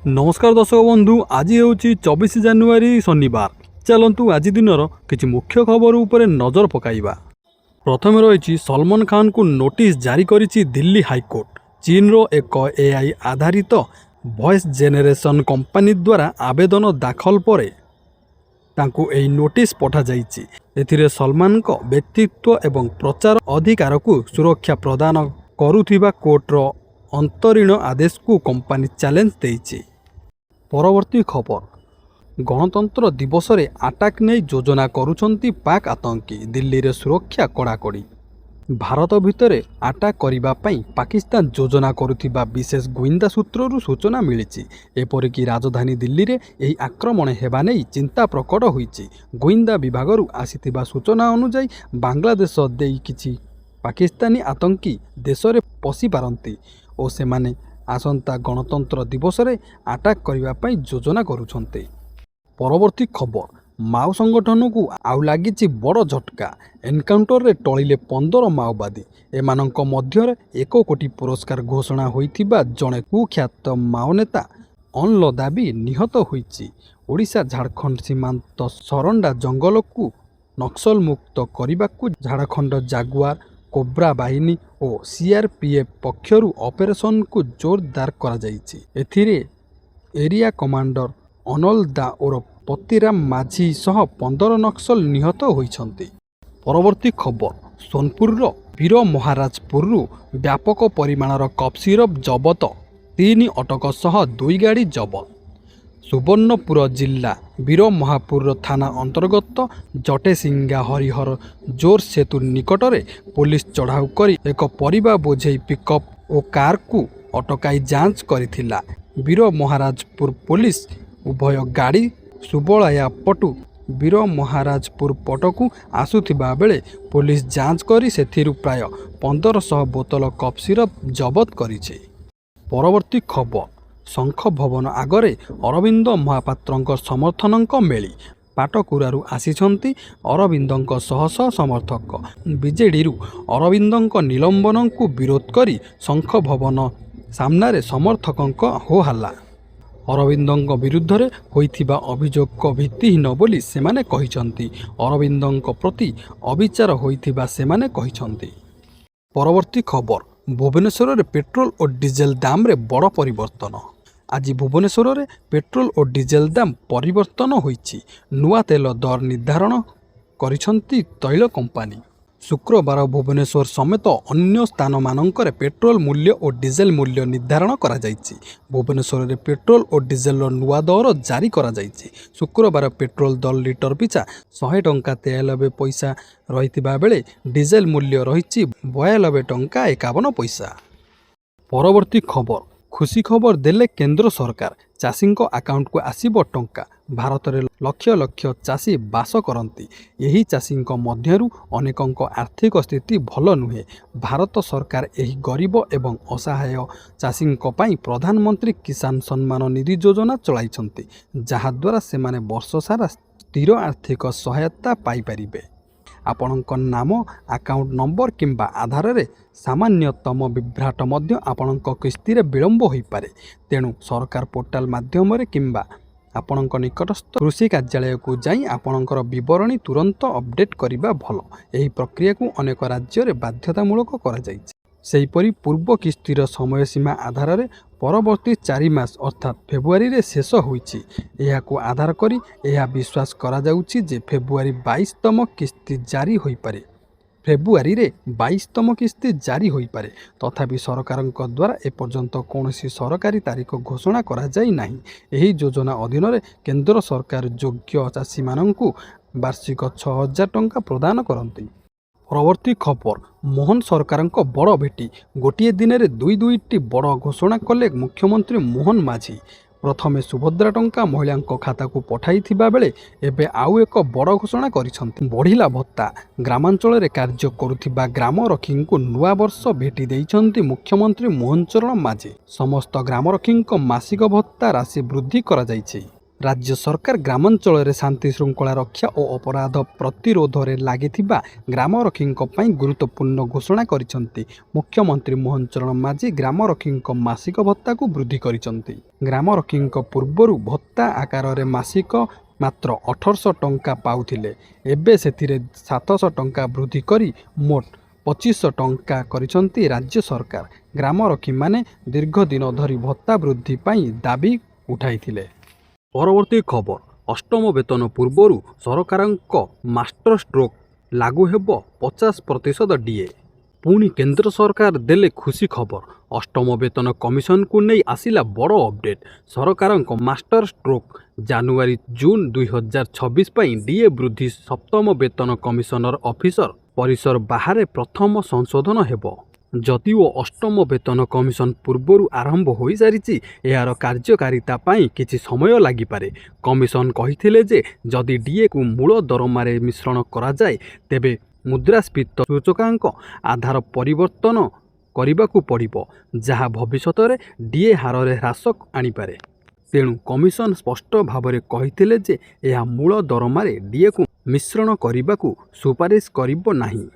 नमस्कार दर्शक बंधु, आज हूँ 24 जानुरी शनिवार। चलतु आज दिनर किसी मुख्य खबर उपर नजर पकाइबा। प्रथम रही सलमान खान को नोटिस जारी करिछि दिल्ली हाईकोर्ट। चीन रो एक एआई आधारित वॉइस जेनेरेशन कंपनी द्वारा आवेदन दाखल पर तांकु एई नोटिस पठा जाइछि। एथिरे सलमान को व्यक्तित्व एवं प्रचार अधिकार को सुरक्षा प्रदान करुथिबा कोर्टर अंतरीण आदेश को कंपनी चैलेंज देइछि। परवर्ती खबर, गणतंत्र दिवस रे अटैक नहीं योजना करुछंती पाक आतंकी। दिल्ली रे सुरक्षा कड़ाकड़ी। भारत भितर अटैक करिबा पई पाकिस्तान योजना करुथिबा विशेष गोइंदा सूत्ररू सूचना मिलिछि। एपरिकी राजधानी दिल्ली रे एही आक्रमण हेबा नै चिंता प्रकट होईछि। गोइंदा विभागरू आसीथिबा सूचना अनुसार बांग्लादेश देई किछि पाकिस्तानी आतंकी देश रे पसी पारंती और सेमाने आसंता गणतंत्र दिवस रे अटैक करिबा पई योजना करुछंते। परवर्ती खबर, माओ संगठन को आउ लागिछि बड़ झटका। एनकाउंटर रे टळिले 15 माओवादी। एमानंक मध्य 1 कोटी पुरस्कार घोषणा होइथिबा जणे कुख्यात माओ नेता अनलदा भी निहत होइछि। ओडिशा झारखंड सीमांत सरंडा जंगल को नक्सल मुक्त करने झारखंड जागुआर कोब्रा बाहिनी और सीआरपीएफ पक्षरु ऑपरेशन को जोरदार करा जाइछि। एथिरे एरिया कमांडर अनल दा और पतिराम माझी सह 15 नक्सल निहत होइछंती। परवर्ती खबर, सोनपुर वीर महाराजपुर व्यापक परिमाणर कफ सिरप जबत, 3 अटक सह 2 गाड़ी जबत। सुवर्णपुर जिला वीर महापुर थाना अंतर्गत जटेसिंगा हरिहर जोर सेतु निकट में पुलिस चढ़ाऊ कर एक परिबा बोझे पिकअप और कार को अटकाई जांच करिथिला। वीर महाराजपुर पुलिस उभय गाड़ी सुबलाया पटु वीर महाराजपुर पटकू आसुथिबा बेले पुलिस जांच करी सेथिरु प्राय 1500 बोतल कफ सिरप जबत करिছে। परवर्ती खबर, शंख भवन आगरे अरविंद महापात्रंक समर्थनक मेली। पाटकुरारू आसीछंती अरविंदंक शह शह समर्थक। बीजेडी अरविंदंक निलंबन को विरोध करी शंख भवन सामने समर्थकंक हो हल्ला। अरविंदंक विरुद्ध रे होइथिबा अभियोग भित्तिहीन बोली सेमाने कहिछंती। अरविंदंक प्रति अविचार होइथिबा सेमाने कहिछंती। परवर्ती खबर, भुवनेश्वर रे पेट्रोल और डीजेल दाम रे बड़ परिवर्तन। आज भुवनेश्वर रे पेट्रोल और डीजेल दाम परिवर्तन होइछि। नुआ तेल दर निर्धारण करिछंती तैल कंपनी। शुक्रवार भुवनेश्वर समेत अन्य स्थान मानकर पेट्रोल मूल्य और डीजेल मूल्य निर्धारण करा जाइछि। भुवनेश्वर रे पेट्रोल और डीजेल नुआ दर जारी करा जाइछि। शुक्रवार पेट्रोल दर लिटर पिछा 100 टंका 93 पैसा रहिथिबा बेले डीजेल मूल्य रहिछि 92 टंका 51 पैसा। परवर्ती खबर, खुशी खबर देले केंद्र सरकार। चाषी अकाउंट को आसीबो टंका। भारत में लक्ष लक्ष चाषी बास करती। यही चाषी मध्यरु अनेकंक आर्थिक स्थिति भल नुहे। भारत सरकार यही गरीब एवं असहाय चाषी प्रधानमंत्री किसान सम्मान निधि योजना चलाइछंती, जहाद्वारा सेमाने वर्ष सारा स्थिर आर्थिक सहायता पाई परिबे। आपणक नाम, अकाउंट नंबर किंबा आधार रे सामान्यतम विभ्राट मध्य आपणक किस्ती रे विलंब होई पारे। तेणु सरकार पोर्टाल माध्यम रे किंबा आपणक निकटस्थ कृषि कार्यालय को जाई आपणकर विवरणी तुरंत अपडेट करिबा भल। एही प्रक्रिया को अनेक राज्य रे बाध्यतामूलक करा जाइछि। सेहीपरि पूर्व किस्तीर समय सीमा आधार रे परवर्ती 4 मास अर्थात फेब्रुआरी रे शेष होइछि। एहा को आधार करी एहा विश्वास करा जाउछि जे फेब्रुआरी 22तम किस्ती जारी होई पारे। फेब्रुआरी रे 22तम किस्ती जारी होई पारे। तथापि सरकारक द्वारा एपर्यंत कौनसी सरकारी तारीख घोषणा करा जाई नाही। एही योजना अधीन रे केंद्र सरकार योग्य चाषी माननकु वार्षिक 6000 टंका प्रदान करंती। परवर्ती खबर, मोहन सरकार बड़ भेटी। गोटे दिन में 2-2टी बड़ घोषणा कले मुख्यमंत्री मोहन माझी। प्रथमे सुभद्रा टंका महिला खाता को पठाई बेले एबे आउ एक बड़ घोषणा करिसंती। बढ़िला भत्ता। ग्रामांचल रे कार्य करुथिबा ग्राम रक्षी को नुआ वर्ष भेटी देइछंती मुख्यमंत्री मोहन चरण माझी। समस्त ग्राम रक्षी मासिक भत्ता राशि वृद्धि करा जाइछि। ରାଜ୍ୟ ସରକାର ଗ୍ରାମାଞ୍ଚଳରେ ଶାନ୍ତି ଶୃଙ୍ଖଳା ରକ୍ଷା ଓ ଅପରାଧ ପ୍ରତିରୋଧରେ ଲାଗିଥିବା ଗ୍ରାମରକ୍ଷୀଙ୍କ ପାଇଁ ଗୁରୁତ୍ୱପୂର୍ଣ୍ଣ ଘୋଷଣା କରିଛନ୍ତି। ମୁଖ୍ୟମନ୍ତ୍ରୀ ମୋହନ ଚରଣ ମାଝୀ ଗ୍ରାମରକ୍ଷୀଙ୍କ ମାସିକ ଭତ୍ତାକୁ ବୃଦ୍ଧି କରିଛନ୍ତି। ଗ୍ରାମରକ୍ଷୀଙ୍କ ପୂର୍ବରୁ ଭତ୍ତା ଆକାରରେ ମାସିକ ମାତ୍ର 1800 ଟଙ୍କା ପାଉଥିଲେ। ଏବେ ସେଥିରେ 700 ଟଙ୍କା ବୃଦ୍ଧି କରି ମୋଟ 2500 ଟଙ୍କା କରିଛନ୍ତି ରାଜ୍ୟ ସରକାର। ଗ୍ରାମରକ୍ଷୀମାନେ ଦୀର୍ଘ ଦିନ ଧରି ଭତ୍ତା ବୃଦ୍ଧି ପାଇଁ ଦାବି ଉଠାଇଥିଲେ। ପରବର୍ତ୍ତୀ ଖବର, ଅଷ୍ଟମ ବେତନ ପୂର୍ବରୁ ସରକାରଙ୍କ ମାଷ୍ଟର ଷ୍ଟ୍ରୋକ୍ ଲାଗୁ ହେବ 50% ଡିଏ। ପୁଣି କେନ୍ଦ୍ର ସରକାର ଦେଲେ ଖୁସି ଖବର। ଅଷ୍ଟମ ବେତନ କମିଶନକୁ ନେଇ ଆସିଲା ବଡ଼ ଅପଡେଟ୍। ସରକାରଙ୍କ ମାଷ୍ଟର ଷ୍ଟ୍ରୋକ୍ ଜାନୁଆରୀ ଜୁନ୍ 2026 ପାଇଁ ଡିଏ ବୃଦ୍ଧି ସପ୍ତମ ବେତନ କମିଶନର ଅଫିସର ପରିସର ବାହାରେ ପ୍ରଥମ ସଂଶୋଧନ ହେବ। ଯଦିଓ ଅଷ୍ଟମ ବେତନ କମିଶନ ପୂର୍ବରୁ ଆରମ୍ଭ ହୋଇସାରିଛି, ଏହାର କାର୍ଯ୍ୟକାରିତା ପାଇଁ କିଛି ସମୟ ଲାଗିପାରେ। କମିଶନ କହିଥିଲେ ଯେ ଯଦି ଡିଏକୁ ମୂଳ ଦରମାରେ ମିଶ୍ରଣ କରାଯାଏ ତେବେ ମୁଦ୍ରାସ୍ଫୀତି ସୂଚକାଙ୍କ ଆଧାର ପରିବର୍ତ୍ତନ କରିବାକୁ ପଡ଼ିବ, ଯାହା ଭବିଷ୍ୟତରେ ଡିଏ ହାରରେ ହ୍ରାସ ଆଣିପାରେ। ତେଣୁ କମିଶନ ସ୍ପଷ୍ଟ ଭାବରେ କହିଥିଲେ ଯେ ଏହା ମୂଳ ଦରମାରେ ଡିଏକୁ ମିଶ୍ରଣ କରିବାକୁ ସୁପାରିଶ କରିବ ନାହିଁ।